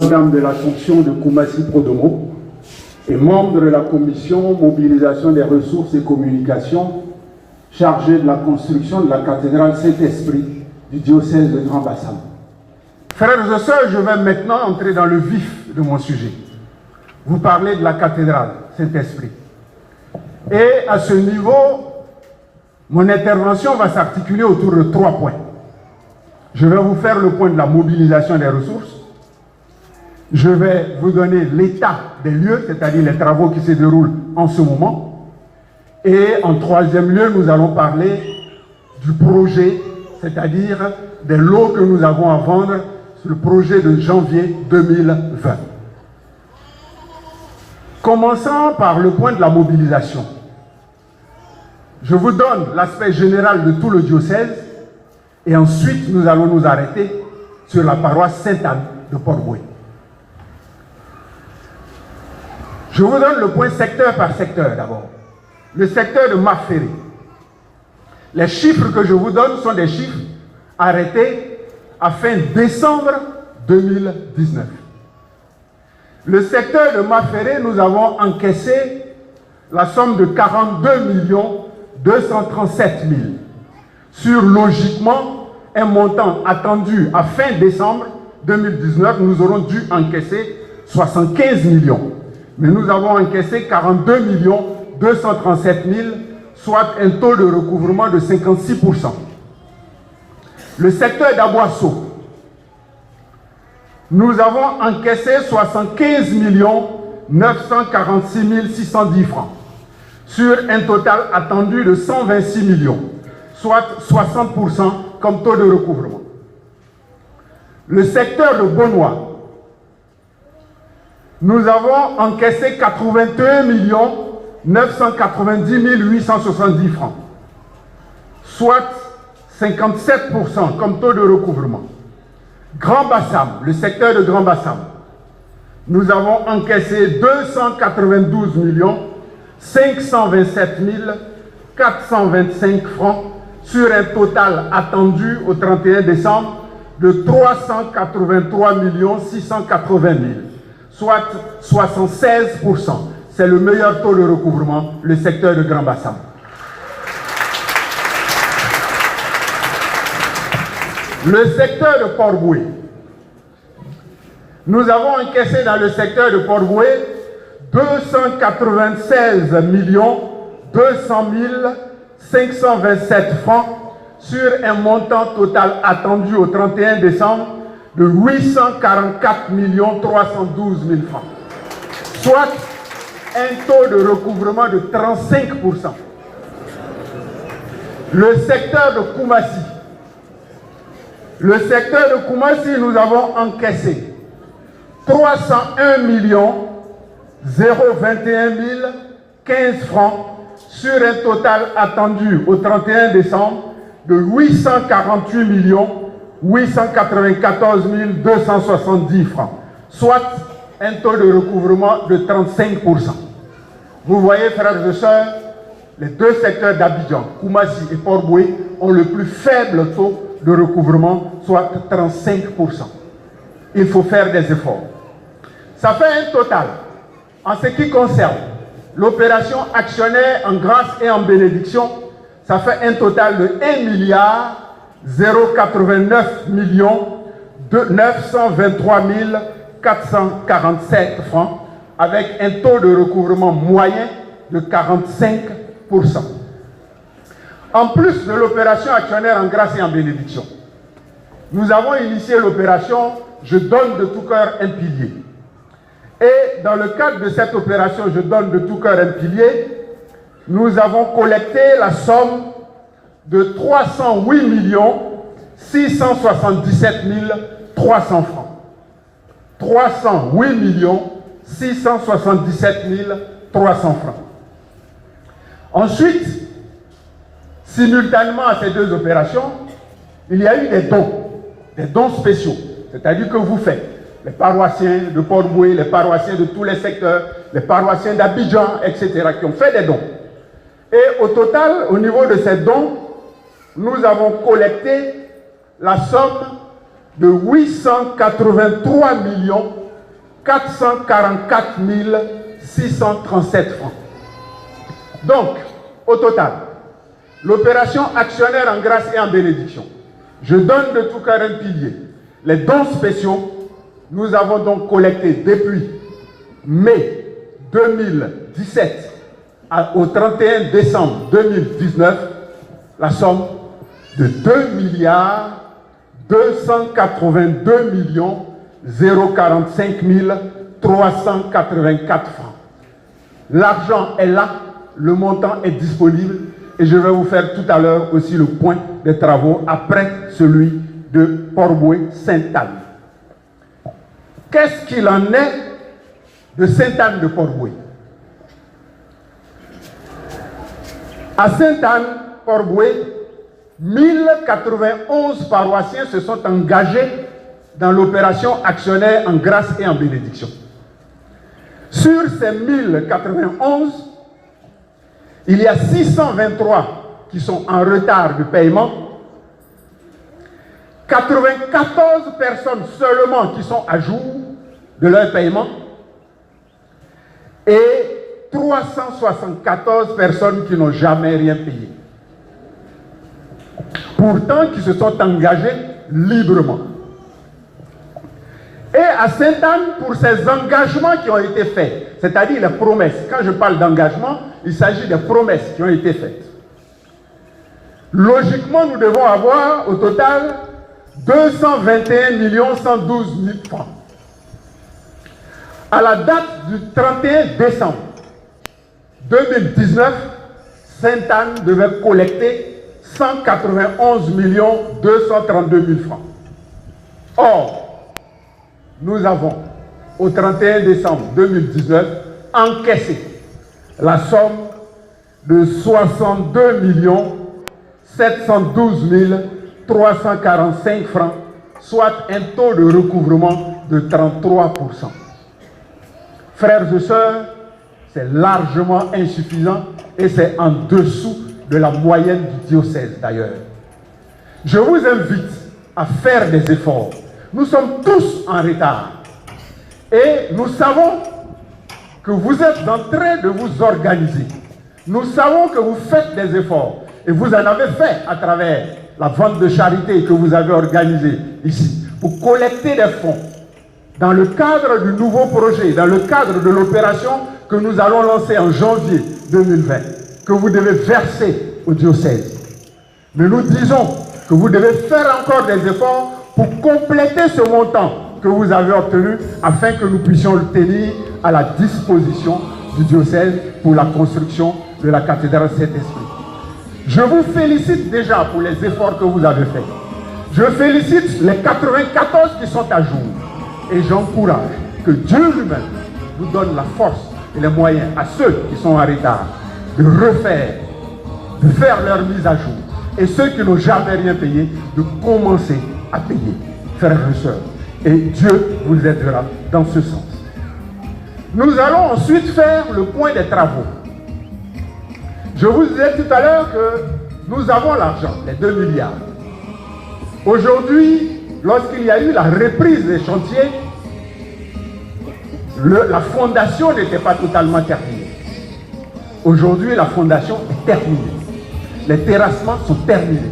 de la fonction de Koumassi Prodomo et membre de la commission mobilisation des ressources et communications chargée de la construction de la cathédrale Saint-Esprit du diocèse de Grand Bassam. Frères et sœurs, je vais maintenant entrer dans le vif de mon sujet. Vous parlez de la cathédrale Saint-Esprit. Et à ce niveau, mon intervention va s'articuler autour de 3 points. Je vais vous faire le point de la mobilisation des ressources. Je vais vous donner l'état des lieux, c'est-à-dire les travaux qui se déroulent en ce moment. Et en 3e lieu, nous allons parler du projet, c'est-à-dire des lots que nous avons à vendre sur le projet de janvier 2020. Commençons par le point de la mobilisation. Je vous donne l'aspect général de tout le diocèse et ensuite nous allons nous arrêter sur la paroisse Sainte-Anne de Port-Bouët. Je vous donne le point secteur par secteur d'abord. Le secteur de Maféré. Les chiffres que je vous donne sont des chiffres arrêtés à fin décembre 2019. Le secteur de Maféré, nous avons encaissé la somme de 42 237 000 sur logiquement un montant attendu à fin décembre 2019, nous aurons dû encaisser 75 millions. Mais nous avons encaissé 42 237 000, soit un taux de recouvrement de 56%. Le secteur d'Aboisseau, nous avons encaissé 75 946 610 francs, sur un total attendu de 126 millions, soit 60% comme taux de recouvrement. Le secteur de Beaunois, nous avons encaissé 81 990 870 francs, soit 57% comme taux de recouvrement. Grand Bassam, le secteur de Grand Bassam, nous avons encaissé 292 527 425 francs sur un total attendu au 31 décembre de 383 680 000, soit 76%. C'est le meilleur taux de recouvrement, le secteur de Grand Bassam. Le secteur de Port-Bouët. Nous avons encaissé dans le secteur de Port-Bouët 296 200 527 francs sur un montant total attendu au 31 décembre de 844 312 000 francs, soit un taux de recouvrement de 35%. Le secteur de Koumassi. Le secteur de Koumassi, nous avons encaissé 301 021 015 francs sur un total attendu au 31 décembre de 848 894 270 francs, soit un taux de recouvrement de 35%. Vous voyez, frères et sœurs, les deux secteurs d'Abidjan, Koumassi et Port-Bouët, ont le plus faible taux de recouvrement, soit 35%. Il faut faire des efforts. Ça fait un total, en ce qui concerne l'opération actionnaire en grâce et en bénédiction, ça fait un total de 1,089 923 447 francs, avec un taux de recouvrement moyen de 45%. En plus de l'opération actionnaire en grâce et en bénédiction, nous avons initié l'opération « Je donne de tout cœur un pilier ». Et dans le cadre de cette opération « Je donne de tout cœur un pilier », nous avons collecté la somme de 308 677 300 francs. 308 677 300 francs. Ensuite, simultanément à ces deux opérations, il y a eu des dons spéciaux, c'est-à-dire que vous faites, les paroissiens de Port-Bouët, les paroissiens de tous les secteurs, les paroissiens d'Abidjan, etc., qui ont fait des dons. Et au total, au niveau de ces dons, nous avons collecté la somme de 883 444 637 francs. Donc, au total, l'opération actionnaire en grâce et en bénédiction, je donne de tout cœur un pilier. Les dons spéciaux, nous avons donc collecté depuis mai 2017 au 31 décembre 2019 la somme de 2 282 045 francs. L'argent est là, le montant est disponible et je vais vous faire tout à l'heure aussi le point des travaux après celui de Port-Bouët-Sainte-Anne. Qu'est-ce qu'il en est de Sainte-Anne de Port-Bouët? À Sainte-Anne, Port-Bouët, 1091 paroissiens se sont engagés dans l'opération actionnaire en grâce et en bénédiction. Sur ces 1091, il y a 623 qui sont en retard de paiement, 94 personnes seulement qui sont à jour de leur paiement et 374 personnes qui n'ont jamais rien payé. Pourtant, qui se sont engagées librement. Et à Sainte-Anne, pour ces engagements qui ont été faits, c'est-à-dire les promesses, quand je parle d'engagement, il s'agit des promesses qui ont été faites. Logiquement, nous devons avoir au total 221 112 000 francs. À la date du 31 décembre 2019, Sainte-Anne devait collecter 191 232 000 francs. Or, nous avons, au 31 décembre 2019, encaissé la somme de 62 712 345 francs, soit un taux de recouvrement de 33%. Frères et sœurs, c'est largement insuffisant et c'est en dessous de la moyenne du diocèse d'ailleurs. Je vous invite à faire des efforts. Nous sommes tous en retard et nous savons que vous êtes en train de vous organiser. Nous savons que vous faites des efforts et vous en avez fait à travers la vente de charité que vous avez organisée ici pour collecter des fonds dans le cadre du nouveau projet, dans le cadre de l'opération que nous allons lancer en janvier 2020, que vous devez verser au diocèse. Mais nous disons que vous devez faire encore des efforts pour compléter ce montant que vous avez obtenu afin que nous puissions le tenir à la disposition du diocèse pour la construction de la cathédrale Saint-Esprit. Je vous félicite déjà pour les efforts que vous avez faits. Je félicite les 94 qui sont à jour. Et j'encourage que Dieu lui-même nous donne la force et les moyens à ceux qui sont en retard de refaire, de faire leur mise à jour. Et ceux qui n'ont jamais rien payé, de commencer à payer, frères et sœurs. Et Dieu vous aidera dans ce sens. Nous allons ensuite faire le point des travaux. Je vous disais tout à l'heure que nous avons l'argent, les 2 milliards. Aujourd'hui, lorsqu'il y a eu la reprise des chantiers, la fondation n'était pas totalement terminée. Aujourd'hui, la fondation est terminée. Les terrassements sont terminés.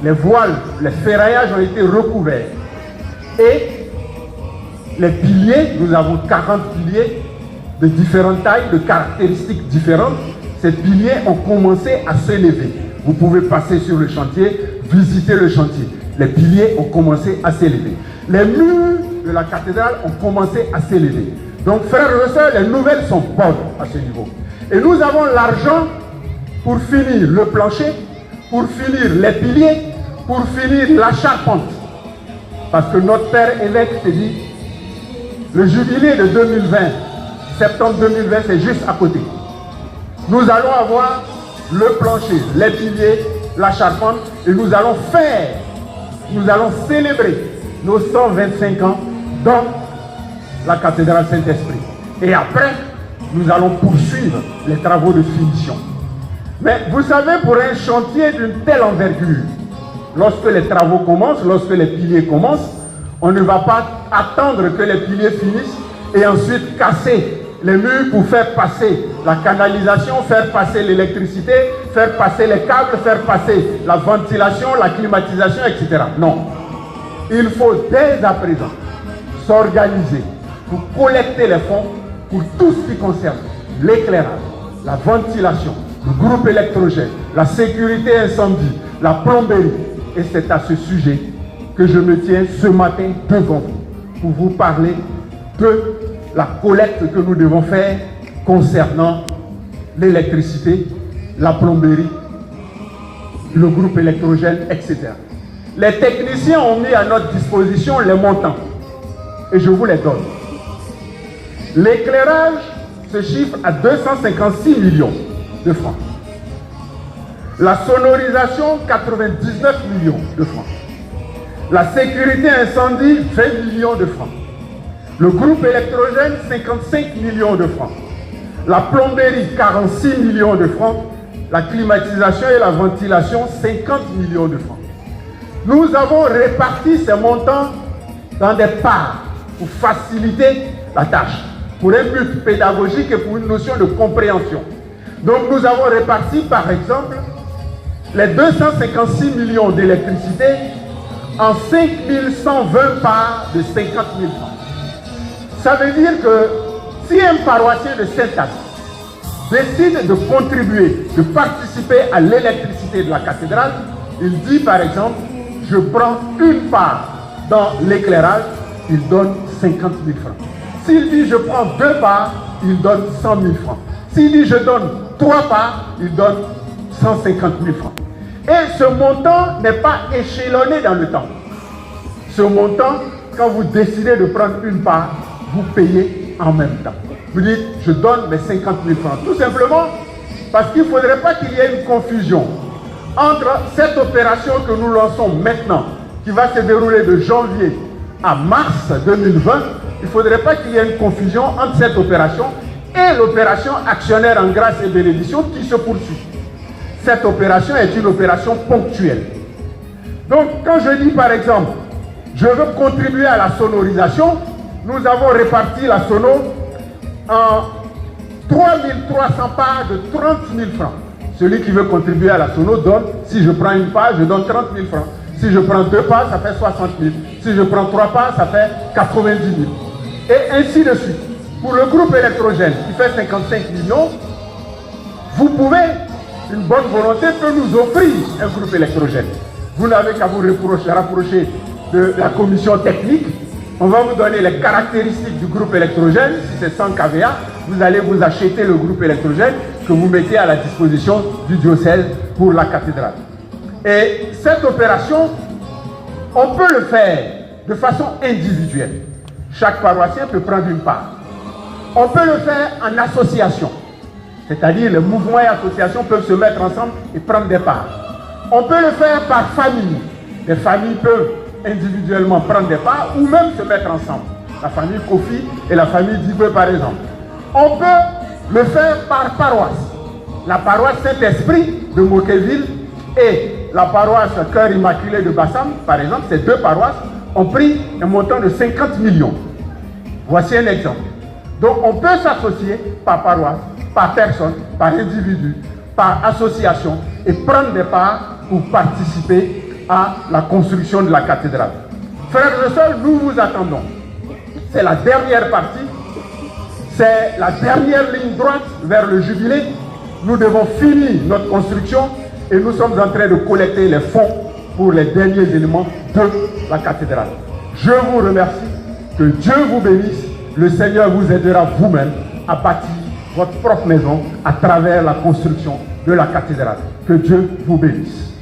Les voiles, les ferraillages ont été recouverts. Et les piliers, nous avons 40 piliers de différentes tailles, de caractéristiques différentes. Ces piliers ont commencé à s'élever. Vous pouvez passer sur le chantier, visiter le chantier. Les piliers ont commencé à s'élever. Les murs de la cathédrale ont commencé à s'élever. Donc, frères et sœurs, les nouvelles sont bonnes à ce niveau. Et nous avons l'argent pour finir le plancher, pour finir les piliers, pour finir la charpente. Parce que notre père évêque s'est dit, le jubilé de 2020, septembre 2020, c'est juste à côté. Nous allons avoir le plancher, les piliers, la charpente, et nous allons célébrer nos 125 ans dans la cathédrale Saint-Esprit. Et après, nous allons poursuivre les travaux de finition. Mais vous savez, pour un chantier d'une telle envergure, lorsque les travaux commencent, lorsque les piliers commencent, on ne va pas attendre que les piliers finissent et ensuite casser les murs pour faire passer la canalisation, faire passer l'électricité, faire passer les câbles, faire passer la ventilation, la climatisation, etc. Non. Il faut dès à présent s'organiser pour collecter les fonds pour tout ce qui concerne l'éclairage, la ventilation, le groupe électrogène, la sécurité incendie, la plomberie. Et c'est à ce sujet que je me tiens ce matin devant vous pour vous parler de la collecte que nous devons faire concernant l'électricité, la plomberie, le groupe électrogène, etc. Les techniciens ont mis à notre disposition les montants et je vous les donne. L'éclairage se chiffre à 256 millions de francs. La sonorisation, 99 millions de francs. La sécurité incendie, 20 millions de francs. Le groupe électrogène, 55 millions de francs. La plomberie, 46 millions de francs. La climatisation et la ventilation, 50 millions de francs. Nous avons réparti ces montants dans des parts pour faciliter la tâche, pour un but pédagogique et pour une notion de compréhension. Donc nous avons réparti par exemple les 256 millions d'électricité en 5120 parts de 50 000 francs. Ça veut dire que si un paroissien de Sainte-Anne décide de contribuer, de participer à l'électricité de la cathédrale, il dit par exemple, je prends une part dans l'éclairage, il donne 50 000 francs. S'il dit je prends 2 parts, il donne 100 000 francs. S'il dit je donne 3 parts, il donne 150 000 francs. Et ce montant n'est pas échelonné dans le temps. Ce montant, quand vous décidez de prendre une part, vous payez en même temps. Vous dites, je donne mes 50 000 francs. Tout simplement parce qu'il ne faudrait pas qu'il y ait une confusion entre cette opération que nous lançons maintenant, qui va se dérouler de janvier à mars 2020. Il ne faudrait pas qu'il y ait une confusion entre cette opération et l'opération actionnaire en grâce et bénédiction qui se poursuit. Cette opération est une opération ponctuelle. Donc, quand je dis par exemple, je veux contribuer à la sonorisation, nous avons réparti la sono en 3300 parts de 30 000 francs. Celui qui veut contribuer à la sono donne, si je prends une part, je donne 30 000 francs. Si je prends 2 parts, ça fait 60 000. Si je prends 3 parts, ça fait 90 000. Et ainsi de suite. Pour le groupe électrogène qui fait 55 millions, vous pouvez, une bonne volonté peut nous offrir un groupe électrogène. Vous n'avez qu'à vous rapprocher de la commission technique. On va vous donner les caractéristiques du groupe électrogène. Si c'est 100 kVA, vous allez vous acheter le groupe électrogène que vous mettez à la disposition du diocèse pour la cathédrale. Et cette opération, on peut le faire de façon individuelle. Chaque paroissien peut prendre une part. On peut le faire en association. C'est-à-dire les mouvements et associations peuvent se mettre ensemble et prendre des parts. On peut le faire par famille. Les familles peuvent individuellement prendre des parts ou même se mettre ensemble. La famille Kofi et la famille Dibé par exemple. On peut le faire par paroisse. La paroisse Saint-Esprit de Moqueville et la paroisse Cœur Immaculé de Bassam, par exemple, ces 2 paroisses ont pris un montant de 50 millions. Voici un exemple. Donc on peut s'associer par paroisse, par personne, par individu, par association et prendre des parts pour participer à la construction de la cathédrale. Frères et sœurs, nous vous attendons. C'est la dernière partie, c'est la dernière ligne droite vers le jubilé. Nous devons finir notre construction et nous sommes en train de collecter les fonds pour les derniers éléments de la cathédrale. Je vous remercie, que Dieu vous bénisse, le Seigneur vous aidera vous-même à bâtir votre propre maison à travers la construction de la cathédrale. Que Dieu vous bénisse.